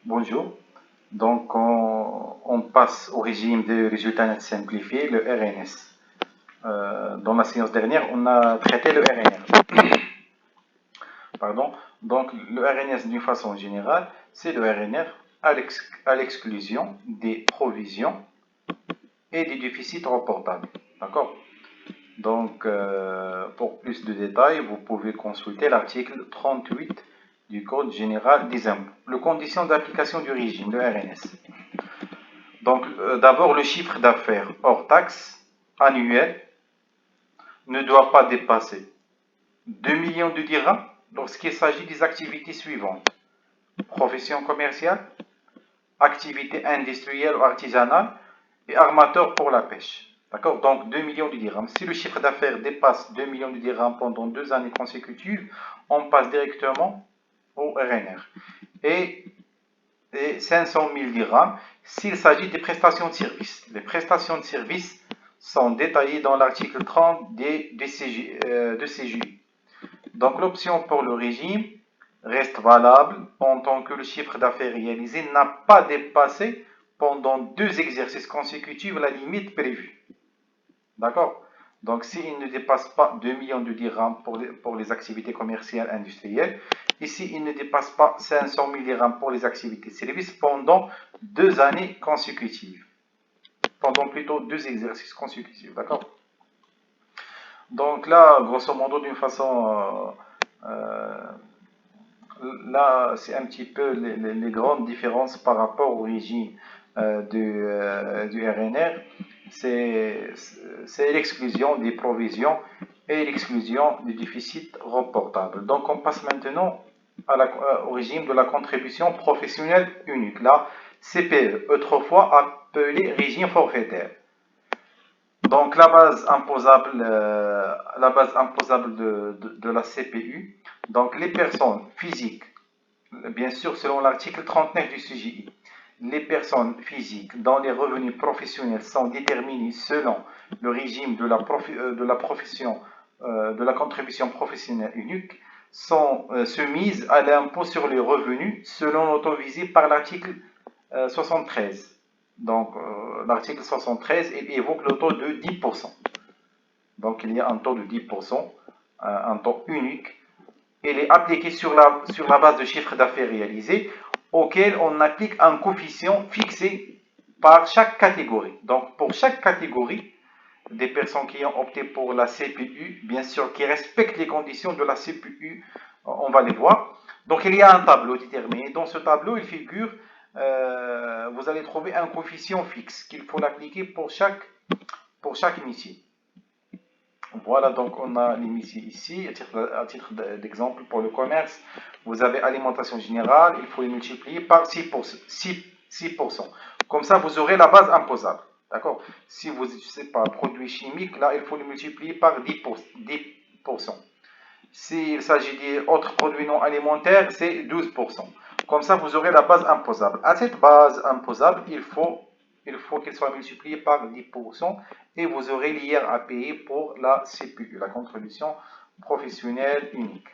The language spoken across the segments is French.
Bonjour. Donc, on passe au régime de résultats nets simplifiés, le RNS. Dans la séance dernière, on a traité le RNR. Pardon. Donc, le RNS d'une façon générale, c'est le RNR à l'exclusion des provisions et des déficits reportables. D'accord? Donc, pour plus de détails, vous pouvez consulter l'article 38 du Code général des impôts. Les conditions d'application du régime, le RNS. Donc, d'abord, le chiffre d'affaires hors taxe annuel ne doit pas dépasser 2 millions de dirhams lorsqu'il s'agit des activités suivantes. Profession commerciale, activité industrielle ou artisanale et armateur pour la pêche. D'accord? Donc 2 millions de dirhams. Si le chiffre d'affaires dépasse 2 millions de dirhams pendant 2 années consécutives, on passe directement au RNR. Et 500 000 dirhams s'il s'agit des prestations de services. Les prestations de services sont détaillées dans l'article 30 de CJUI. Donc l'option pour le régime reste valable en tant que le chiffre d'affaires réalisé n'a pas dépassé pendant 2 exercices consécutifs la limite prévue. D'accord? Donc s'il ne dépasse pas 2 millions de dirhams pour les activités commerciales industrielles, ici il ne dépasse pas 500 000 dirhams pour les activités de services pendant 2 années consécutives. Pendant plutôt 2 exercices consécutifs. D'accord? Donc là, grosso modo, d'une façon... là, c'est un petit peu les grandes différences par rapport au régime du RNR. C'est l'exclusion des provisions et l'exclusion du déficit reportable. Donc, on passe maintenant au régime de la contribution professionnelle unique, la CPE, autrefois appelée régime forfaitaire. Donc, la base imposable de la CPU, donc les personnes physiques, bien sûr selon l'article 39 du CJI, les personnes physiques dont les revenus professionnels sont déterminés selon le régime de la contribution professionnelle unique sont soumises à l'impôt sur les revenus selon le taux visé par l'article 73. Donc l'article 73 évoque le taux de 10%. Donc il y a un taux de 10%, un taux unique. Il est appliqué sur la base de chiffre d'affaires réalisé, auquel on applique un coefficient fixé par chaque catégorie. Donc pour chaque catégorie, des personnes qui ont opté pour la CPU, bien sûr qui respectent les conditions de la CPU, on va les voir. Donc il y a un tableau déterminé. Dans ce tableau, il figure, vous allez trouver un coefficient fixe qu'il faut l'appliquer pour chaque métier. Voilà, donc on a les métiers ici, à titre d'exemple pour le commerce, vous avez alimentation générale, il faut les multiplier par 6%. Comme ça, vous aurez la base imposable. D'accord? Si vous n'utilisez pas produits chimiques, là, il faut les multiplier par 10%. S'il s'agit d'autres produits non alimentaires, c'est 12%. Comme ça, vous aurez la base imposable. À cette base imposable, il faut qu'elle soit multipliée par 10% et vous aurez l'IR à payer pour la CPU, la contribution professionnelle unique.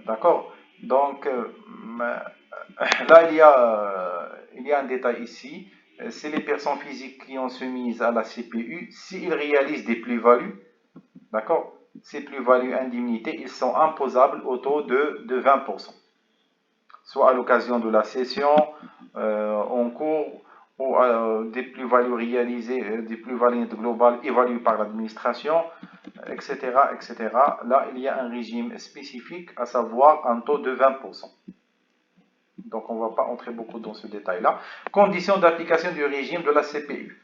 D'accord? Donc, là, il y a un détail ici. C'est les personnes physiques qui ont soumises à la CPU. S'ils réalisent des plus-values, d'accord? Ces plus-values indemnités, ils sont imposables au taux de 20%. Soit à l'occasion de la cession, en cours, ou des plus-values réalisées, des plus-values globales évaluées par l'administration, etc., etc. Là, il y a un régime spécifique, à savoir un taux de 20%. Donc, on ne va pas entrer beaucoup dans ce détail-là. Conditions d'application du régime de la CPU.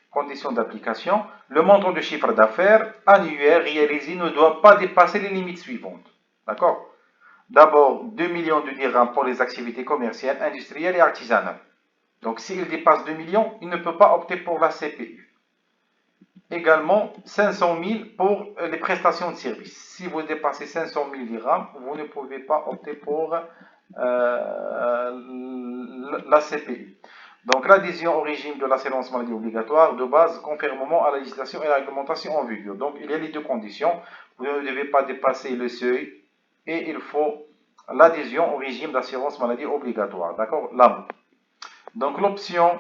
Conditions d'application, le montant de chiffre d'affaires annuel réalisé ne doit pas dépasser les limites suivantes. D'accord? D'abord, 2 millions de dirhams pour les activités commerciales, industrielles et artisanales. Donc, s'il dépasse 2 millions, il ne peut pas opter pour la CPU. Également, 500 000 pour les prestations de services. Si vous dépassez 500 000 dirhams, vous ne pouvez pas opter pour la CPU. Donc l'adhésion au régime de l'assurance maladie obligatoire de base conformément à la législation et la réglementation en vigueur. Donc il y a les deux conditions. Vous ne devez pas dépasser le seuil et il faut l'adhésion au régime d'assurance maladie obligatoire. D'accord, l'AMO. Donc l'option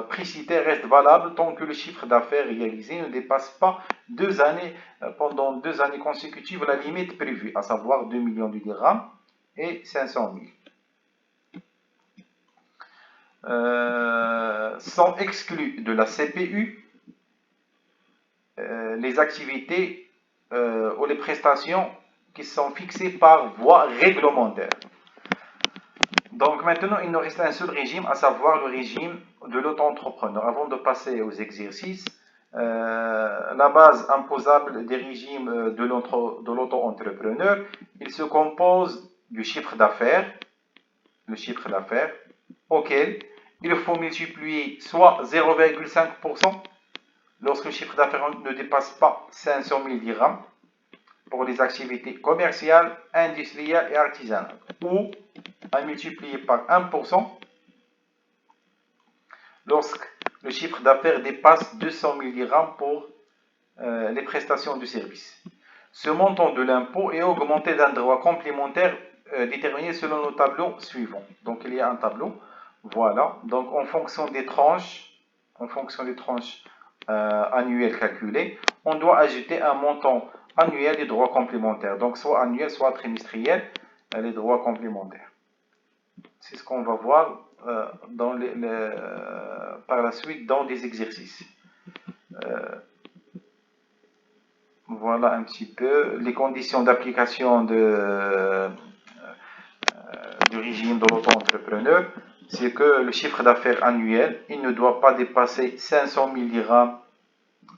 précitée reste valable tant que le chiffre d'affaires réalisé ne dépasse pas pendant 2 années consécutives la limite prévue, à savoir 2 millions de dirhams et 500 000. Sont exclus de la CPU les activités ou les prestations qui sont fixées par voie réglementaire. Donc maintenant, il nous reste un seul régime, à savoir le régime de l'auto-entrepreneur. Avant de passer aux exercices, la base imposable des régimes de l'auto-entrepreneur, il se compose du chiffre d'affaires, auquel il faut multiplier soit 0,5% lorsque le chiffre d'affaires ne dépasse pas 500 000 dirhams pour les activités commerciales, industrielles et artisanales, ou à multiplier par 1% lorsque le chiffre d'affaires dépasse 200 000 dirhams pour les prestations de services. Ce montant de l'impôt est augmenté d'un droit complémentaire déterminé selon le tableau suivant. Donc il y a un tableau, voilà. Donc en fonction des tranches annuelles calculées, on doit ajouter un montant annuel des droits complémentaires. Donc soit annuel, soit trimestriel, les droits complémentaires. C'est ce qu'on va voir par la suite dans des exercices. Voilà un petit peu les conditions d'application du régime de l'auto-entrepreneur. C'est que le chiffre d'affaires annuel, il ne doit pas dépasser 500 000 dirhams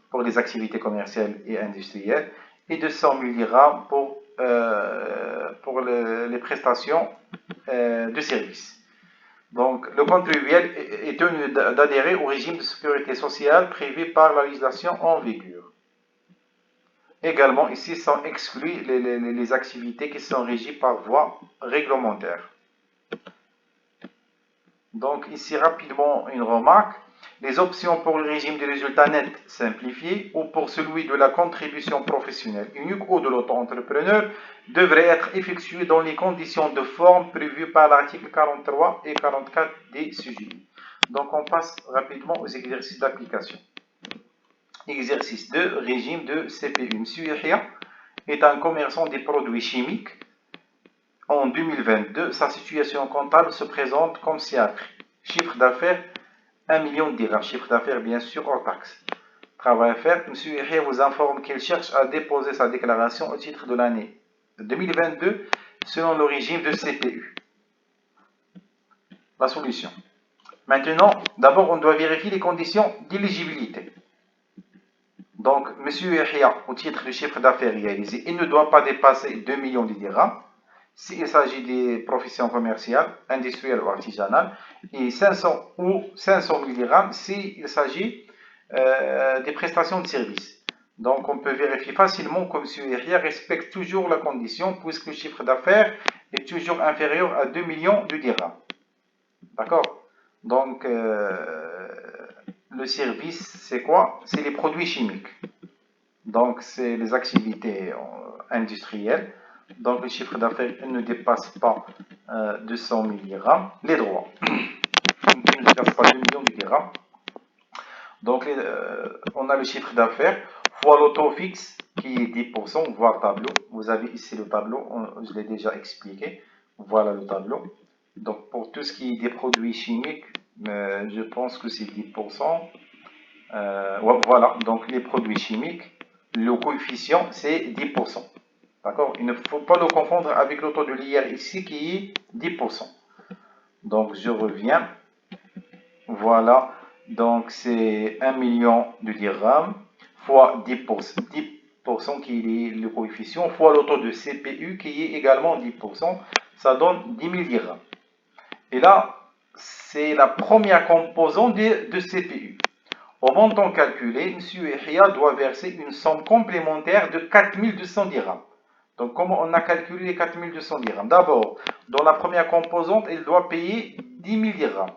pour les activités commerciales et industrielles et 200 000 dirhams pour les prestations de services. Donc, le contribuable est tenu d'adhérer au régime de sécurité sociale prévu par la législation en vigueur. Également, ici sont exclues les activités qui sont régies par voie réglementaire. Donc, ici, rapidement, une remarque. Les options pour le régime des résultats nets simplifiés ou pour celui de la contribution professionnelle unique ou de l'auto-entrepreneur devraient être effectuées dans les conditions de forme prévues par l'article 43 et 44 des CGI. Donc, on passe rapidement aux exercices d'application. Exercice 2, régime de CPU. M. Yahya est un commerçant des produits chimiques. En 2022, sa situation comptable se présente comme ci-après. Chiffre d'affaires 1 million de dirhams. Chiffre d'affaires bien sûr hors taxe. Travail à faire. M. Yahya vous informe qu'il cherche à déposer sa déclaration au titre de l'année 2022 selon le régime de CPU. La solution. Maintenant, d'abord on doit vérifier les conditions d'éligibilité. Donc, M. Yahya, au titre du chiffre d'affaires réalisé, il ne doit pas dépasser 2 millions de dirhams s'il s'agit des professions commerciales, industrielles ou artisanales, et 500 000 dirhams s'il s'agit des prestations de services. Donc, on peut vérifier facilement que M. Yahya respecte toujours la condition puisque le chiffre d'affaires est toujours inférieur à 2 millions de dirhams. D'accord? Donc, le service, c'est quoi? C'est les produits chimiques. Donc, c'est les activités industrielles. Donc, le chiffre d'affaires ne dépasse pas 200 000 dirhams. Les droits ne dépassent pas 2 millions de dirhams. Donc, on a le chiffre d'affaires fois le taux fixe qui est 10%, voire tableau. Vous avez ici le tableau, je l'ai déjà expliqué. Voilà le tableau. Donc, pour tout ce qui est des produits chimiques, je pense que c'est 10%. Voilà, donc les produits chimiques, le coefficient c'est 10%. D'accord? Il ne faut pas le confondre avec le taux de l'IR ici qui est 10%. Donc, je reviens. Voilà. Donc, c'est 1 million de dirhams fois 10%. 10% qui est le coefficient fois le taux de CPU qui est également 10%. Ça donne 10 000 dirhams. Et là, c'est la première composante de CPU. Au montant calculé, M. Yahya doit verser une somme complémentaire de 4200 dirhams. Donc, comment on a calculé les 4200 dirhams? D'abord, dans la première composante, il doit payer 10 000 dirhams.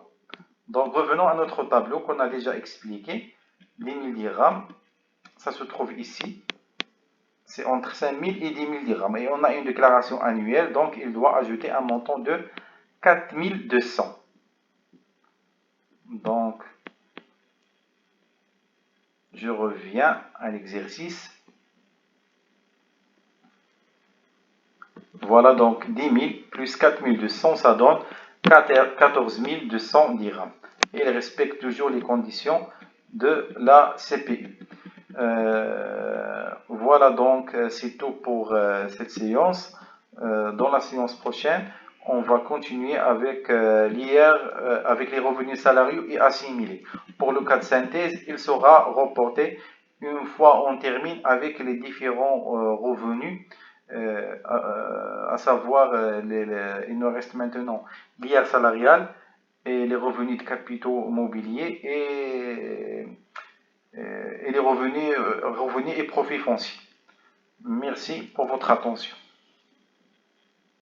Donc, revenons à notre tableau qu'on a déjà expliqué. 10 000 dirhams, ça se trouve ici. c'est entre 5 000 et 10 000 dirhams. Et on a une déclaration annuelle, donc il doit ajouter un montant de 4 200. Donc, je reviens à l'exercice. Voilà, donc 10 000 plus 4 200, ça donne 14 200 dirhams. Et il respecte toujours les conditions de la CPU. Voilà, donc c'est tout pour cette séance. Dans la séance prochaine, on va continuer avec l'IR, avec les revenus salariaux et assimilés. Pour le cas de synthèse, il sera reporté une fois on termine avec les différents revenus, à savoir, il nous reste maintenant l'IR salarial et les revenus de capitaux mobiliers et les revenus et profits fonciers. Merci pour votre attention.